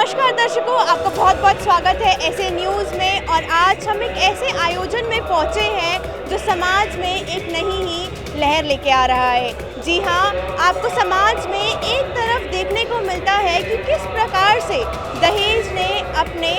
नमस्कार दर्शकों, आपका बहुत बहुत स्वागत है ऐसे न्यूज़ में। और आज हम एक ऐसे आयोजन में पहुंचे हैं जो समाज में एक नई ही लहर लेके आ रहा है। जी हाँ, आपको समाज में एक तरफ देखने को मिलता है कि किस प्रकार से दहेज ने अपने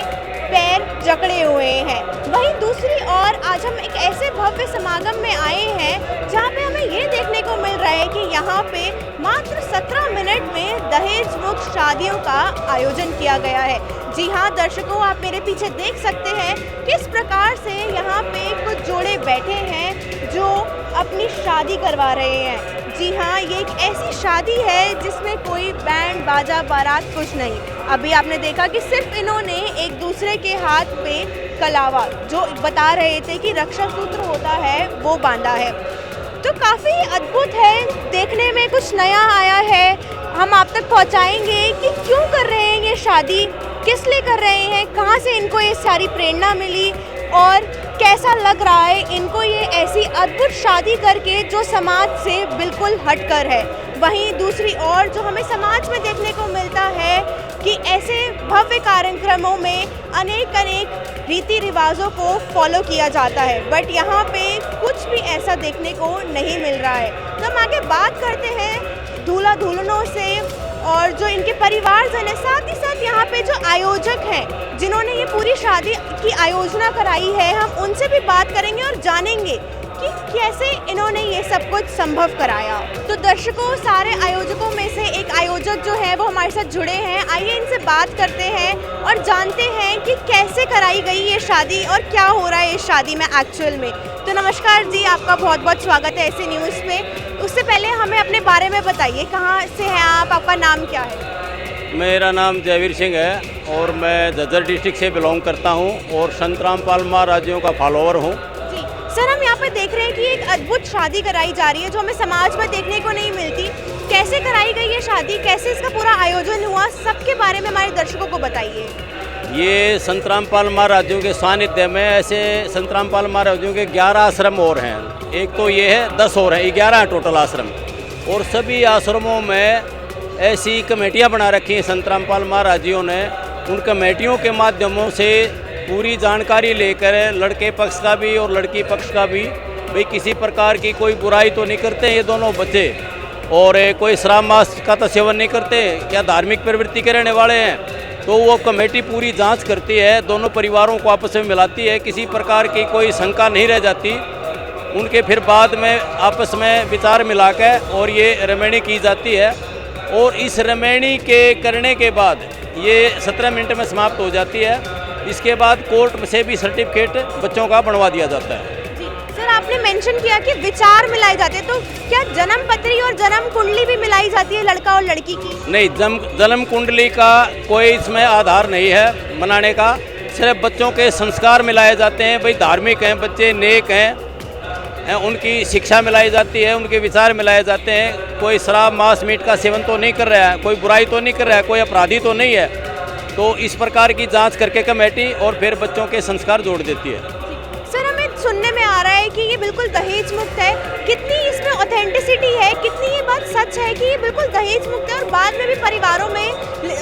पैर जकड़े हुए हैं, वहीं दूसरी ओर आज हम एक ऐसे भव्य समागम में आए हैं जहां पे हमें ये देखने को मिल रहा है कि यहां पे मात्र 17 मिनट में दहेज मुक्त शादियों का आयोजन किया गया है। जी हाँ दर्शकों, आप मेरे पीछे देख सकते हैं किस प्रकार से यहाँ पे कुछ जोड़े बैठे हैं जो अपनी शादी करवा रहे हैं। जी हाँ, ये एक ऐसी शादी है जिसमें कोई बैंड बाजा बारात कुछ नहीं। अभी आपने देखा कि सिर्फ इन्होंने एक दूसरे के हाथ पे कलावा, जो बता रहे थे कि रक्षा सूत्र होता है, वो बांधा है। तो काफ़ी अद्भुत है, देखने में कुछ नया आया है। हम आप तक पहुंचाएंगे कि क्यों कर रहे हैं ये शादी, किस लिए कर रहे हैं, कहाँ से इनको ये सारी प्रेरणा मिली और कैसा लग रहा है इनको ये ऐसी अद्भुत शादी करके जो समाज से बिल्कुल हटकर है। वहीं दूसरी ओर जो हमें समाज में देखने को मिलता है कि ऐसे भव्य कार्यक्रमों में अनेक रीति रिवाजों को फॉलो किया जाता है, बट यहाँ पे कुछ भी ऐसा देखने को नहीं मिल रहा है। तो हम आगे बात करते हैं दूल्हा दुल्हनों से और जो इनके परिवारजन है, साथ ही साथ यहाँ पे जो आयोजक हैं जिन्होंने ये पूरी शादी की आयोजना कराई है, हम उनसे भी बात करेंगे और जानेंगे कि कैसे इन्होंने ये सब कुछ संभव कराया। तो दर्शकों, सारे आयोजकों में से एक आयोजक जो है वो हमारे साथ जुड़े हैं। आइए इनसे बात करते हैं और जानते हैं कि कैसे कराई गई ये शादी और क्या हो रहा है इस शादी में एक्चुअल में। तो नमस्कार जी, आपका बहुत बहुत स्वागत है ऐसे न्यूज़ पे। उससे पहले हमें अपने बारे में बताइए, कहाँ से हैं आप, आपका नाम क्या है? मेरा नाम जयवीर सिंह है और मैं झज्जर डिस्ट्रिक्ट से बिलोंग करता हूं और संत रामपाल महाराजियों का फॉलोअर हूं। जी सर, हम यहाँ पे देख रहे हैं कि एक अद्भुत शादी कराई जा रही है जो हमें समाज में देखने को नहीं मिलती। कैसे कराई गई ये शादी, कैसे इसका पूरा आयोजन हुआ, सबके बारे में हमारे दर्शकों को बताइए। ये संत रामपाल महाराजियों के सानिध्य में ऐसे संत रामपाल महाराजियों के 11 आश्रम और हैं। एक तो ये है, 10 और हैं, 11 टोटल आश्रम। और सभी आश्रमों में ऐसी कमेटियां बना रखी हैं संत रामपाल महाराजियों ने। उन कमेटियों के माध्यमों से पूरी जानकारी लेकर लड़के पक्ष का भी और लड़की पक्ष का भी, भाई किसी प्रकार की कोई बुराई तो नहीं करते ये दोनों बच्चे, और कोई शराब मांस का तो सेवन नहीं करते या धार्मिक प्रवृत्ति के रहने वाले हैं। तो वो कमेटी पूरी जांच करती है, दोनों परिवारों को आपस में मिलाती है, किसी प्रकार की कोई शंका नहीं रह जाती। उनके फिर बाद में आपस में विचार मिलाकर और ये रमैणी की जाती है। और इस रमैणी के करने के बाद ये 17 मिनट में समाप्त हो जाती है। इसके बाद कोर्ट से भी सर्टिफिकेट बच्चों का बनवा दिया जाता है। जी सर, आपने मेंशन किया कि विचार मिलाए जाते हैं, तो क्या जन्म पत्री और जन्म कुंडली भी मिलाई जाती है लड़का और लड़की की? नहीं, जन्म कुंडली का कोई इसमें आधार नहीं है मनाने का। सिर्फ बच्चों के संस्कार मिलाए जाते हैं, भाई धार्मिक हैं बच्चे, नेक हैं, उनकी शिक्षा मिलाई जाती है, उनके विचार मिलाए जाते हैं। कोई शराब मांस मीट का सेवन तो नहीं कर रहा है, कोई बुराई तो नहीं कर रहा है, कोई अपराधी तो नहीं है। तो इस प्रकार की जांच करके कमेटी और फिर बच्चों के संस्कार जोड़ देती है। सर, हमें सुनने में आ रहा है कि ये बिल्कुल दहेज मुक्त है। कितनी इसमें ऑथेंटिसिटी है, कितनी ये बात सच है कि ये बिल्कुल दहेज मुक्त है और बाद में भी परिवारों में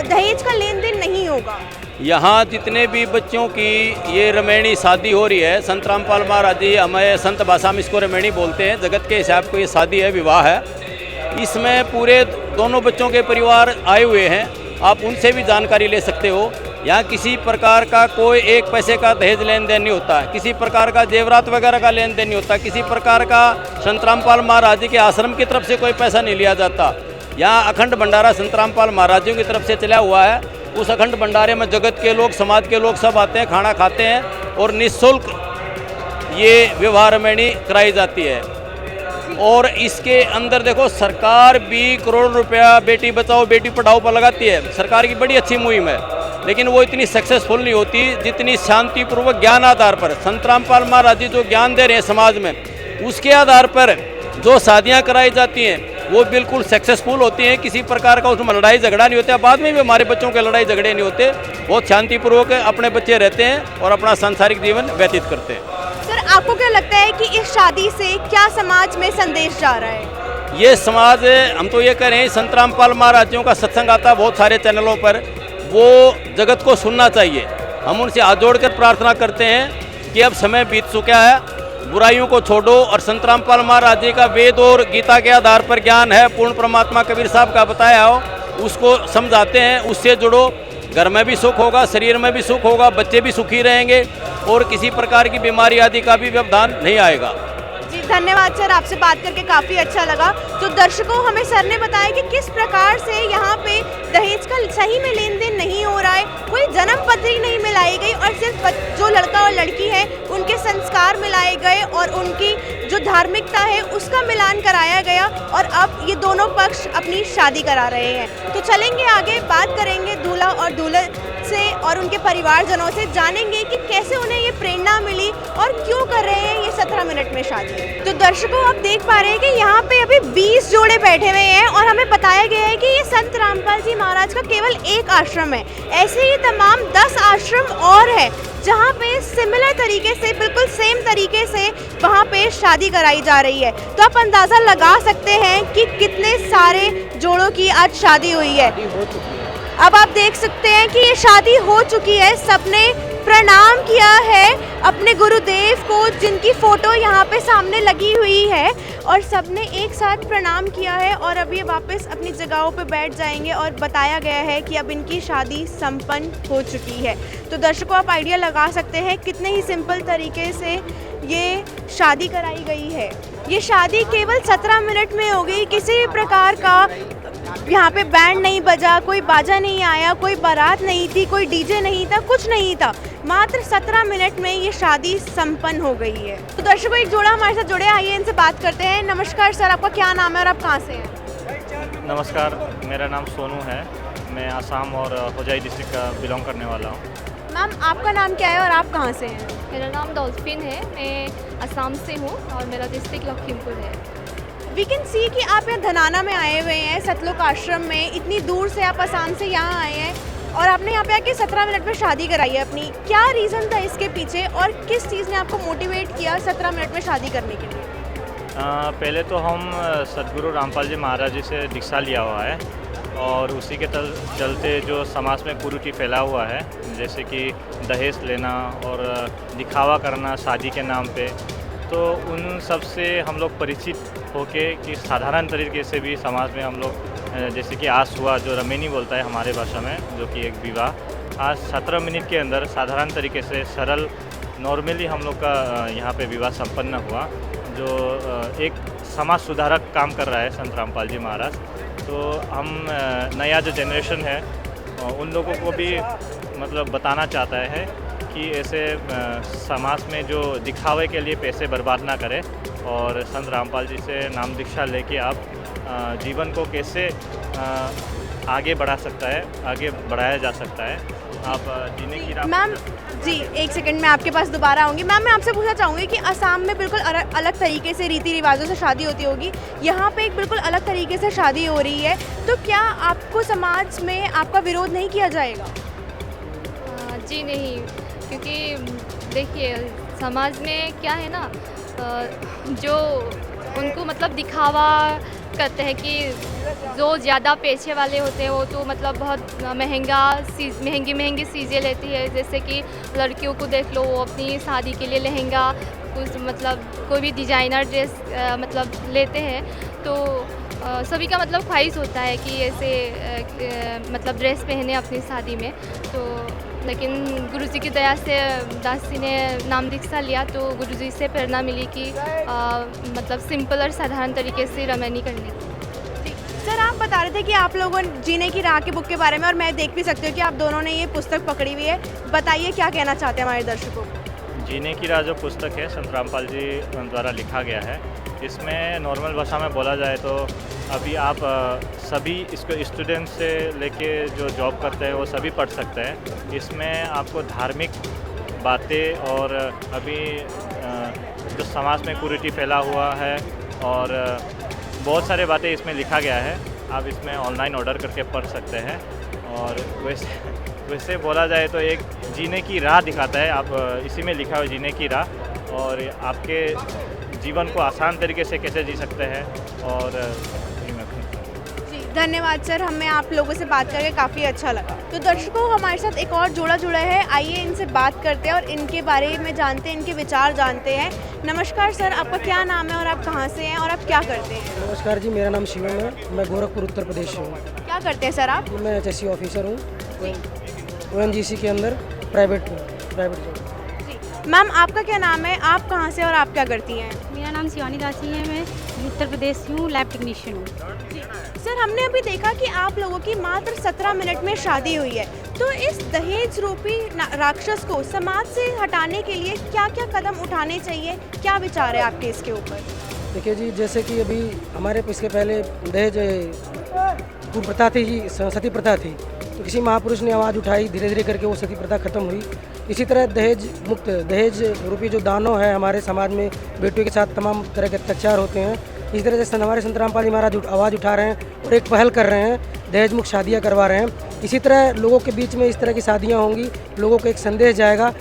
दहेज का लेन देन नहीं होगा? यहाँ जितने भी बच्चों की ये रमैणी शादी हो रही है, संत रामपाल महाराज जी, हमें संत भाषा में इसको रमैणी बोलते हैं, जगत के हिसाब को ये शादी है, विवाह है। इसमें पूरे दोनों बच्चों के परिवार आए हुए हैं, आप उनसे भी जानकारी ले सकते हो। यहाँ किसी प्रकार का कोई एक पैसे का दहेज लेन देन नहीं होता, किसी प्रकार का जेवरात वगैरह का लेन देन नहीं होता, किसी प्रकार का संत रामपाल महाराज जी के आश्रम की तरफ से कोई पैसा नहीं लिया जाता। यहाँ अखंड भंडारा संत रामपाल महाराजियों की तरफ से चला हुआ है। उस अखंड भंडारे में जगत के लोग, समाज के लोग सब आते हैं, खाना खाते हैं और निःशुल्क ये विवाह रमैणी कराई जाती है। और इसके अंदर देखो, सरकार भी करोड़ रुपया बेटी बचाओ बेटी पढ़ाओ पर लगाती है। सरकार की बड़ी अच्छी मुहिम है, लेकिन वो इतनी सक्सेसफुल नहीं होती जितनी शांतिपूर्वक ज्ञान आधार पर संत रामपाल महाराज जी जो ज्ञान दे रहे हैं समाज में, उसके आधार पर जो शादियाँ कराई जाती हैं वो बिल्कुल सक्सेसफुल होती हैं। किसी प्रकार का उसमें लड़ाई झगड़ा नहीं होता। बाद में भी हमारे बच्चों के लड़ाई झगड़े नहीं होते, बहुत शांतिपूर्वक अपने बच्चे रहते हैं और अपना सांसारिक जीवन व्यतीत करते हैं। सर, आपको क्या लगता है कि इस शादी से क्या समाज में संदेश जा रहा है? ये समाज, हम तो ये कह रहे हैं, संत रामपाल महाराजियों का सत्संग आता है बहुत सारे चैनलों पर, वो जगत को सुनना चाहिए। हम उनसे हाथ जोड़कर प्रार्थना करते हैं कि अब समय बीत चुका है, बुराइयों को छोड़ो और संत रामपाल महाराज जी का वेद और गीता के आधार पर ज्ञान है, पूर्ण परमात्मा कबीर साहब का बताया हो, उसको समझाते हैं, उससे जुड़ो। घर में भी सुख होगा, शरीर में भी सुख होगा, बच्चे भी सुखी रहेंगे और किसी प्रकार की बीमारी आदि का भी व्यवधान नहीं आएगा। जी धन्यवाद सर, आपसे बात करके काफ़ी अच्छा लगा। तो दर्शकों, हमें सर ने बताया कि किस प्रकार से यहाँ पे दहेज का सही में लेन देन नहीं हो रहा है, कोई जन्म पत्री नहीं मिलाई गई और सिर्फ जो लड़का और लड़की है उनके संस्कार मिलाए गए और उनकी जो धार्मिकता है उसका मिलान कराया गया और अब ये दोनों पक्ष अपनी शादी करा रहे हैं। तो चलेंगे आगे, बात करेंगे दूल्हा और दुल्हन से और उनके परिवारजनों से, जानेंगे कि कैसे उन्हें ये प्रेरणा मिली और क्यों कर रहे हैं ये 17 मिनट में शादी। तो दर्शकों, आप देख पा रहे हैं कि यहाँ पे अभी 20 जोड़े बैठे हुए हैं और हमें बताया गया है कि ये संत रामपाल जी महाराज का केवल एक आश्रम है। ऐसे ही तमाम 10 आश्रम और है जहाँ पे सिमिलर तरीके से, बिल्कुल सेम तरीके से वहाँ पे शादी कराई जा रही है। तो आप अंदाज़ा लगा सकते हैं कि कितने सारे जोड़ों की आज शादी हुई है। अब आप देख सकते हैं कि ये शादी हो चुकी है, सबने प्रणाम किया है अपने गुरुदेव को, जिनकी फ़ोटो यहाँ पे सामने लगी हुई है, और सबने एक साथ प्रणाम किया है और अब ये वापस अपनी जगहों पे बैठ जाएंगे और बताया गया है कि अब इनकी शादी संपन्न हो चुकी है। तो दर्शकों, आप आइडिया लगा सकते हैं कितने ही सिंपल तरीके से ये शादी कराई गई है। ये शादी केवल 17 मिनट में हो गई, किसी भी प्रकार का यहाँ पे बैंड नहीं बजा, कोई बाजा नहीं आया, कोई बारात नहीं थी, कोई डीजे नहीं था, कुछ नहीं था। मात्र 17 मिनट में ये शादी संपन्न हो गई है। तो दर्शकों, एक जोड़ा हमारे साथ जुड़े, आइए इनसे बात करते हैं। नमस्कार सर, आपका क्या नाम है और आप कहाँ से हैं? नमस्कार, मेरा नाम सोनू है। मैं असम और होजाई डिस्ट्रिक्ट का बिलोंग करने वाला हूँ। मैम, आपका नाम क्या है और आप कहाँ से हैं? मेरा नाम डॉल्फिन है, मैं असम से हूँ और मेरा डिस्ट्रिक्ट लखीमपुर है। वी कैन सी कि आप यहाँ धनाना में आए हुए हैं, सतलुक आश्रम में। इतनी दूर से आप असम से यहाँ आए हैं और आपने यहाँ पे आके 17 मिनट में शादी कराई है अपनी। क्या रीज़न था इसके पीछे और किस चीज़ ने आपको मोटिवेट किया 17 मिनट में शादी करने के लिए? पहले तो हम सदगुरु रामपाल जी महाराज जी से दीक्षा लिया हुआ है और उसी के चलते जो समाज में कुरीति फैला हुआ है, जैसे कि दहेज लेना और दिखावा करना शादी के नाम पे, तो उन सब से हम लोग परिचित होके कि साधारण तरीके से भी समाज में हम लोग, जैसे कि आज हुआ जो रमेनी बोलता है हमारे भाषा में, जो कि एक विवाह, आज 17 मिनट के अंदर साधारण तरीके से सरल नॉर्मली हम लोग का यहाँ पे विवाह संपन्न हुआ, जो एक समाज सुधारक काम कर रहा है संत रामपाल जी महाराज। तो हम नया जो जनरेशन है उन लोगों को भी मतलब बताना चाहता है कि ऐसे समाज में जो दिखावे के लिए पैसे बर्बाद ना करें और संत रामपाल जी से नाम दीक्षा लेके आप जीवन को कैसे आगे बढ़ा सकता है, आगे बढ़ाया जा सकता है। आप जीने की राह। मैम जी, एक सेकंड मैं आपके पास दोबारा आऊँगी। मैम, मैं आपसे पूछना चाहूँगी कि असम में बिल्कुल अलग तरीके से रीति रिवाजों से शादी होती होगी, यहाँ पे एक बिल्कुल अलग तरीके से शादी हो रही है, तो क्या आपको समाज में आपका विरोध नहीं किया जाएगा? जी नहीं, क्योंकि देखिए समाज में क्या है ना, जो उनको मतलब दिखावा करते हैं कि जो ज़्यादा पैसे वाले होते हैं वो तो मतलब बहुत महंगी चीज़ें लेती है। जैसे कि लड़कियों को देख लो, वो अपनी शादी के लिए लहंगा, कुछ मतलब कोई भी डिज़ाइनर ड्रेस मतलब लेते हैं। तो सभी का मतलब ख्वाहिश होता है कि ऐसे मतलब ड्रेस पहने अपनी शादी में। तो लेकिन गुरुजी की दया से दास जी ने नाम दीक्षा लिया तो गुरुजी से प्रेरणा मिली कि मतलब सिंपल और साधारण तरीके से रमैनी करने की। सर, आप बता रहे थे कि आप लोगों ने जीने की राह के बुक के बारे में, और मैं देख भी सकती हूँ कि आप दोनों ने ये पुस्तक पकड़ी हुई है। बताइए क्या कहना चाहते हैं हमारे दर्शकों को। जीने की राह जो पुस्तक है संत रामपाल जी द्वारा लिखा गया है, इसमें नॉर्मल भाषा में बोला जाए तो अभी आप सभी इसको स्टूडेंट से लेके जो जॉब करते हैं वो सभी पढ़ सकते हैं। इसमें आपको धार्मिक बातें और अभी जो समाज में कुरीति फैला हुआ है और बहुत सारे बातें इसमें लिखा गया है। आप इसमें ऑनलाइन ऑर्डर करके पढ़ सकते हैं। और वैसे बोला जाए तो एक जीने की राह दिखाता है, आप इसी में लिखा हुआ जीने की राह, और आपके जीवन को आसान तरीके से कैसे जी सकते हैं। और जी धन्यवाद सर, हमें आप लोगों से बात करके काफ़ी अच्छा लगा। तो दर्शकों, हमारे साथ एक और जोड़ा जुड़ा है, आइए इनसे बात करते हैं और इनके बारे में जानते हैं, इनके विचार जानते हैं। नमस्कार सर, आपका क्या नाम है और आप कहाँ से हैं और आप क्या करते हैं? नमस्कार जी, मेरा नाम शिवम है, मैं गोरखपुर उत्तर प्रदेश से हूँ। क्या करते हैं सर आप? मैं HSC ऑफिसर हूँ, ONGC के अंदर प्राइवेट जॉब। मैम, आपका क्या नाम है, आप कहाँ से और आप क्या करती हैं? मेरा नाम शिवानी दासी है, मैं उत्तर प्रदेश से हूँ, लैब टेक्नीशियन हूँ। सर, हमने अभी देखा कि आप लोगों की मात्र 17 मिनट में शादी हुई है, तो इस दहेज रूपी राक्षस को समाज से हटाने के लिए क्या क्या कदम उठाने चाहिए, क्या विचार है आपके इसके ऊपर? देखिए जी, जैसे कि अभी हमारे इसके पहले दहेज प्रथा थी जी, सती प्रथा थी, तो किसी महापुरुष ने आवाज़ उठाई, धीरे धीरे करके वो सती प्रथा खत्म हुई। इसी तरह दहेज रूपी जो दानव है हमारे समाज में, बेटियों के साथ तमाम तरह के अत्याचार होते हैं। इसी तरह से हमारे संत रामपाल जी महाराज आवाज़ उठा रहे हैं और एक पहल कर रहे हैं, दहेज मुक्त शादियाँ करवा रहे हैं। इसी तरह लोगों के बीच में इस तरह की शादियाँ होंगी, लोगों को एक संदेश जाएगा,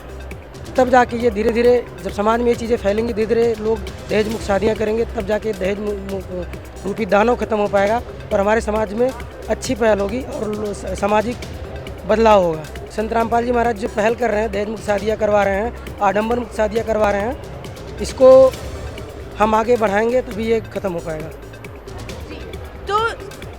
तब जाके ये धीरे धीरे, जब समाज में ये चीज़ें फैलेंगी, धीरे धीरे लोग दहेज मुक्त शादियाँ करेंगे, तब जाके दहेज रूपी दानव खत्म हो पाएगा और हमारे समाज में अच्छी पहल होगी और सामाजिक बदलाव होगा। संत रामपाल जी महाराज जो पहल कर रहे हैं, दहेज मुक्त शादियाँ करवा रहे हैं, आडंबर मुक्त शादियाँ करवा रहे हैं, इसको हम आगे बढ़ाएंगे तभी ये खत्म हो पाएगा। तो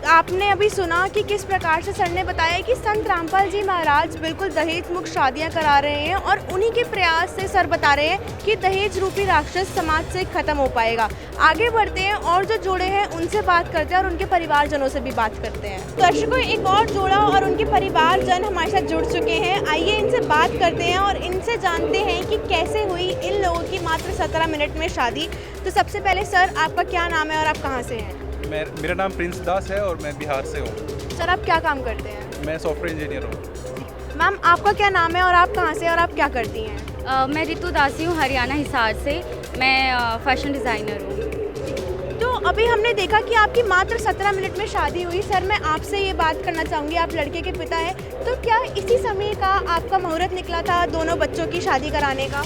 आपने अभी सुना कि किस प्रकार से सर ने बताया कि संत रामपाल जी महाराज बिल्कुल दहेज मुक्त शादियाँ करा रहे हैं और उन्हीं के प्रयास से सर बता रहे हैं कि दहेज रूपी राक्षस समाज से खत्म हो पाएगा। आगे बढ़ते हैं और जो जोड़े हैं उनसे बात करते हैं और उनके परिवारजनों से भी बात करते हैं। दर्शकों, एक और जोड़ा और उनके परिवारजन हमारे साथ जुड़ चुके हैं, आइए इनसे बात करते हैं और इनसे जानते हैं कि कैसे हुई इन लोगों की मात्र 17 मिनट में शादी। तो सबसे पहले सर, आपका क्या नाम है और आप कहाँ से हैं? मेरा नाम प्रिंस दास है और मैं बिहार से हूँ। सर, आप क्या काम करते हैं? मैं सॉफ्टवेयर इंजीनियर हूँ। मैम, आपका क्या नाम है और आप कहाँ से और आप क्या करती हैं? मैं रितु दासी हूँ, हरियाणा हिसार से, मैं फैशन डिज़ाइनर हूँ। तो अभी हमने देखा कि आपकी मात्र 17 मिनट में शादी हुई। सर, मैं आपसे ये बात करना चाहूँगी, आप लड़के के पिता हैं, तो क्या इसी समय का आपका मुहूर्त निकला था दोनों बच्चों की शादी कराने का?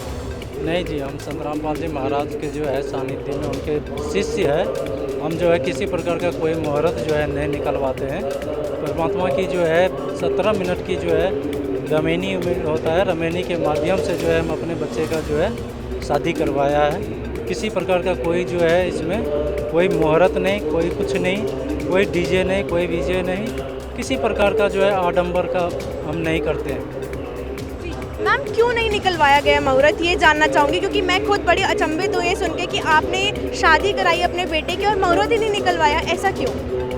नहीं जी, हम संत रामपाल जी महाराज के जो है सानिध्य में उनके शिष्य है। हम जो है किसी प्रकार का कोई मुहूर्त जो है नहीं निकलवाते हैं। परमात्मा की जो है 17 मिनट की जो है रमेनी होता है, रमेनी के माध्यम से जो है हम अपने बच्चे का जो है शादी करवाया है। किसी प्रकार का कोई जो है इसमें कोई मुहूर्त नहीं, कोई कुछ नहीं, कोई डीजे नहीं, कोई वीजे नहीं, किसी प्रकार का जो है आडंबर का हम नहीं करते हैं। मैम, क्यों नहीं निकलवाया गया मुहूर्त, ये जानना चाहूँगी, क्योंकि मैं खुद बड़ी अचंभित हुई सुन के कि आपने शादी कराई अपने बेटे की और मुहूर्त ही नहीं निकलवाया, ऐसा क्यों?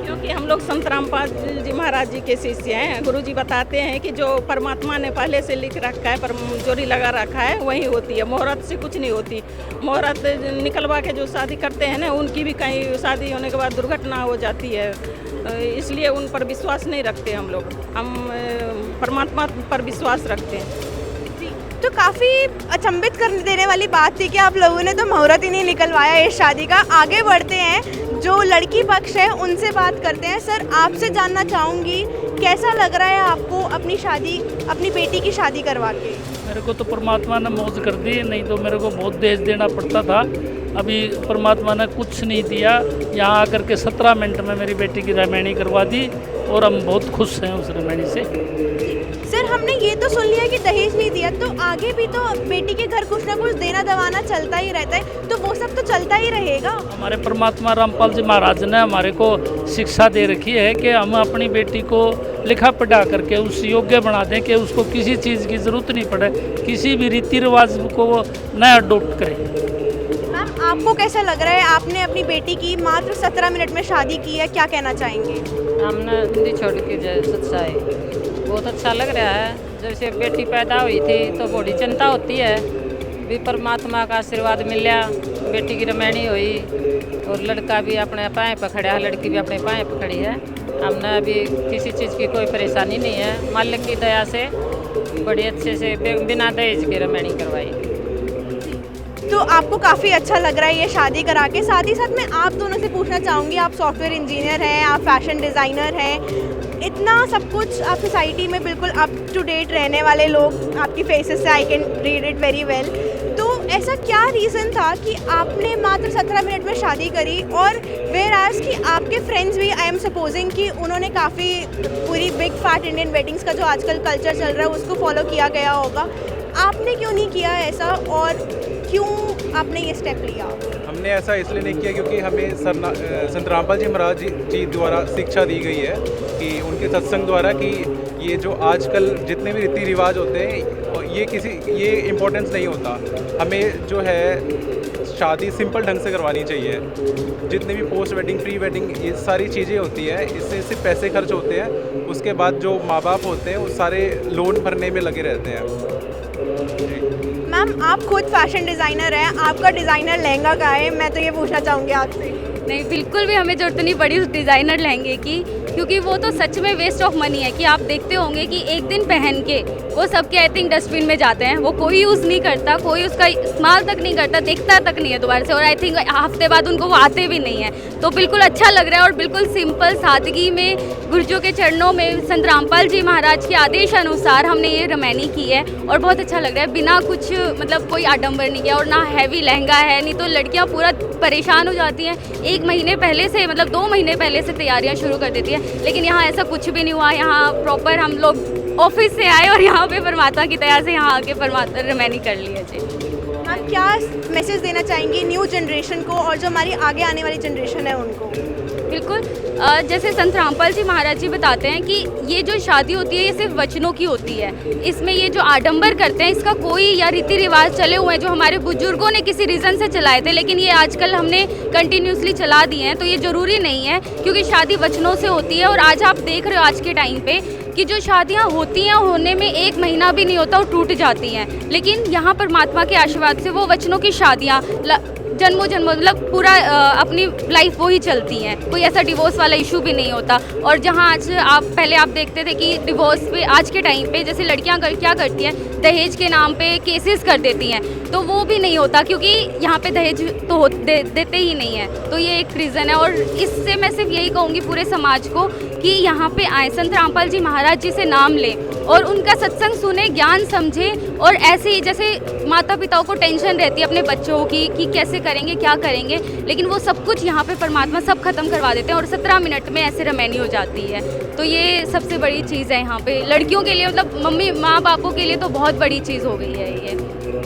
क्योंकि हम लोग संत रामपाल जी महाराज जी के शिष्य हैं। गुरु जी बताते हैं कि जो परमात्मा ने पहले से लिख रखा है, पर जोड़ी लगा रखा है, वही होती है, मुहूर्त से कुछ नहीं होती। मुहूर्त निकलवा के जो शादी करते हैं ना, उनकी भी कहीं शादी होने के बाद दुर्घटना हो जाती है, इसलिए उन पर विश्वास नहीं रखते हम लोग। हम परमात्मा पर विश्वास रखते हैं। तो काफ़ी अचंभित कर देने वाली बात थी कि आप लोगों ने तो मुहूर्त ही नहीं निकलवाया इस शादी का। आगे बढ़ते हैं, जो लड़की पक्ष है उनसे बात करते हैं। सर, आपसे जानना चाहूँगी, कैसा लग रहा है आपको अपनी शादी, अपनी बेटी की शादी करवा के? मेरे को तो परमात्मा ने मौज कर दी, नहीं तो मेरे को बहुत दहेज देना पड़ता था। अभी परमात्मा ने कुछ नहीं दिया, यहाँ आकर के 17 मिनट में मेरी बेटी की रमैनी करवा दी और हम बहुत खुश हैं उस रमैनी से। सर, हमने ये तो सुन लिया कि दहेज नहीं दिया, तो आगे भी तो बेटी के घर कुछ ना कुछ देना दवाना चलता ही रहता है, तो वो सब तो चलता ही रहेगा। हमारे परमात्मा रामपाल जी महाराज ने हमारे को शिक्षा दे रखी है कि हम अपनी बेटी को लिखा पढ़ा करके उस योग्य बना दें कि उसको किसी चीज़ की ज़रूरत नहीं पड़े, किसी भी रीति रिवाज को वो न अडोप्ट करे। मैम, आपको कैसा लग रहा है, आपने अपनी बेटी की मात्र 17 मिनट में शादी की है, क्या कहना चाहेंगे? हमने हिंदी छोड़ के जाए सच्चाई, बहुत अच्छा लग रहा है। जैसे बेटी पैदा हुई थी तो बड़ी चिंता होती है, भी परमात्मा का आशीर्वाद मिला, बेटी की रमैनी हुई और लड़का भी अपने पाँव पर खड़ा है, लड़की भी अपने पाँव पर खड़ी है। हमने अभी किसी चीज़ की कोई परेशानी नहीं है, मालिक की दया से बड़ी अच्छे से बिना दहेज के रमैनी करवाई। तो आपको काफ़ी अच्छा लग रहा है ये शादी करा के। साथ ही साथ मैं आप दोनों से पूछना चाहूँगी, आप सॉफ्टवेयर इंजीनियर हैं, आप फैशन डिज़ाइनर हैं, इतना सब कुछ आप सोसाइटी में बिल्कुल अप टू डेट रहने वाले लोग, आपकी फेसेस से I can read it very well, तो ऐसा ऐसा क्या रीज़न था कि आपने मात्र 17 मिनट में शादी करी, और वेयर आज कि आपके फ्रेंड्स भी, आई एम सपोजिंग कि उन्होंने काफ़ी पूरी बिग फैट इंडियन वेडिंग्स का जो आजकल कल्चर चल रहा है उसको फॉलो किया गया होगा, आपने क्यों नहीं किया ऐसा, और क्यों आपने ये स्टेप लिया? हमने ऐसा इसलिए नहीं किया क्योंकि हमें संत रामपाल जी महाराज जी द्वारा शिक्षा दी गई है कि उनके सत्संग द्वारा कि ये जो आजकल जितने भी रीति रिवाज होते हैं ये इम्पोर्टेंस नहीं होता। हमें जो है शादी सिंपल ढंग से करवानी चाहिए। जितने भी पोस्ट वेडिंग प्री वेडिंग ये सारी चीज़ें होती हैं, इससे सिर्फ पैसे खर्च होते हैं, उसके बाद जो माँ बाप होते हैं वो सारे लोन भरने में लगे रहते हैं। मैम, आप खुद फैशन डिज़ाइनर हैं, आपका डिज़ाइनर लहंगा का है, मैं तो ये पूछना चाहूँगी आपसे। नहीं, बिल्कुल भी हमें ज़रूरत नहीं पड़ी उस डिज़ाइनर लहंगे की, क्योंकि वो तो सच में वेस्ट ऑफ मनी है। कि आप देखते होंगे कि एक दिन पहन के वो सबके आई थिंक डस्टबिन में जाते हैं, वो कोई यूज़ नहीं करता, कोई उसका इस्तेमाल तक नहीं करता, देखता तक नहीं है दोबारा से, और आई थिंक हफ्ते बाद उनको वो आते भी नहीं है। तो बिल्कुल अच्छा लग रहा है और बिल्कुल सिंपल सादगी में गुरुजों के चरणों में संत रामपाल जी महाराज के आदेश अनुसार हमने ये रमैनी की है, और बहुत अच्छा लग रहा है। बिना कुछ मतलब कोई आडंबर नहीं किया, और ना हैवी लहंगा है, नहीं तो लड़कियाँ पूरा परेशान हो जाती हैं, 1 महीने पहले से मतलब 2 महीने पहले से तैयारियां शुरू कर देती है। लेकिन यहाँ ऐसा कुछ भी नहीं हुआ। यहाँ प्रॉपर हम लोग ऑफिस से आए और यहाँ पे परमात्मा की दया से यहाँ आके परमात्मा रमैनी कर ली है जी। आप क्या मैसेज देना चाहेंगी न्यू जनरेशन को और जो हमारी आगे आने वाली जनरेशन है उनको? बिल्कुल, जैसे संत रामपाल जी महाराज जी बताते हैं कि ये जो शादी होती है ये सिर्फ वचनों की होती है। इसमें ये जो आडंबर करते हैं इसका कोई, या रीति रिवाज चले हुए हैं जो हमारे बुजुर्गों ने किसी रीज़न से चलाए थे, लेकिन ये आजकल हमने कंटिन्यूसली चला दिए हैं, तो ये ज़रूरी नहीं है, क्योंकि शादी वचनों से होती है। और आज आप देख रहे हो आज के टाइम पे कि जो शादियां होती हैं होने में 1 महीना भी नहीं होता और टूट जाती हैं, लेकिन यहाँ परमात्मा के आशीर्वाद से वो वचनों की शादियाँ जन्मों जन्मों मतलब पूरा अपनी लाइफ वो ही चलती हैं, कोई ऐसा डिवोर्स वाला इशू भी नहीं होता। और जहाँ आज पहले आप देखते थे कि डिवोर्स पे आज के टाइम पे जैसे लड़कियाँ क्या करती हैं, दहेज के नाम पे केसेस कर देती हैं, तो वो भी नहीं होता, क्योंकि यहाँ पे दहेज तो देते ही नहीं है। तो ये एक रीज़न है, और इससे मैं सिर्फ यही कहूँगी पूरे समाज को कि यहाँ पे आए, संत रामपाल जी महाराज जी से नाम लें और उनका सत्संग सुने, ज्ञान समझे। और ऐसे ही जैसे माता पिताओं को टेंशन रहती है अपने बच्चों की कि कैसे करेंगे क्या करेंगे, लेकिन वो सब कुछ यहाँ पे परमात्मा सब खत्म करवा देते हैं, और 17 मिनट में ऐसे रमैनी हो जाती है। तो ये सबसे बड़ी चीज़ है यहाँ पे लड़कियों के लिए, मतलब मम्मी माँ बापों के लिए तो बहुत बड़ी चीज़ हो गई है ये।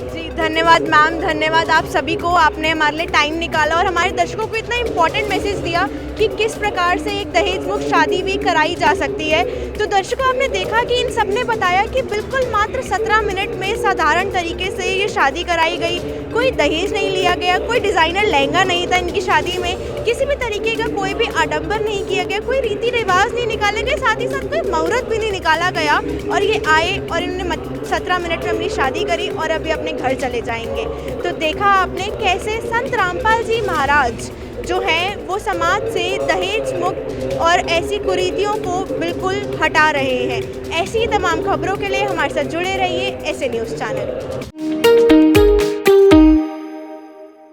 जी धन्यवाद मैम, धन्यवाद आप सभी को, आपने हमारे लिए टाइम निकाला और हमारे दर्शकों को इतना इम्पोर्टेंट मैसेज दिया कि किस प्रकार से एक दहेज मुक्त शादी भी कराई जा सकती है। तो दर्शकों, आपने देखा कि इन सब ने बताया कि बिल्कुल मात्र 17 मिनट में साधारण तरीके से ये शादी कराई गई, कोई दहेज नहीं लिया गया, कोई डिज़ाइनर लहंगा नहीं था इनकी शादी में, किसी भी तरीके का कोई भी आडंबर नहीं किया गया, कोई रीति रिवाज नहीं निकाले गए, साथ ही साथ कोई मुहूर्त भी नहीं निकाला गया, और ये आए और इन्होंने 17 मिनट में अपनी शादी करी और अभी अपने घर चले जाएंगे। तो देखा आपने कैसे संत रामपाल जी महाराज जो हैं वो समाज से दहेज मुक्त और ऐसी कुरीतियों को बिल्कुल हटा रहे हैं। ऐसी तमाम खबरों के लिए हमारे साथ जुड़े रहिए ऐसे न्यूज़ चैनल।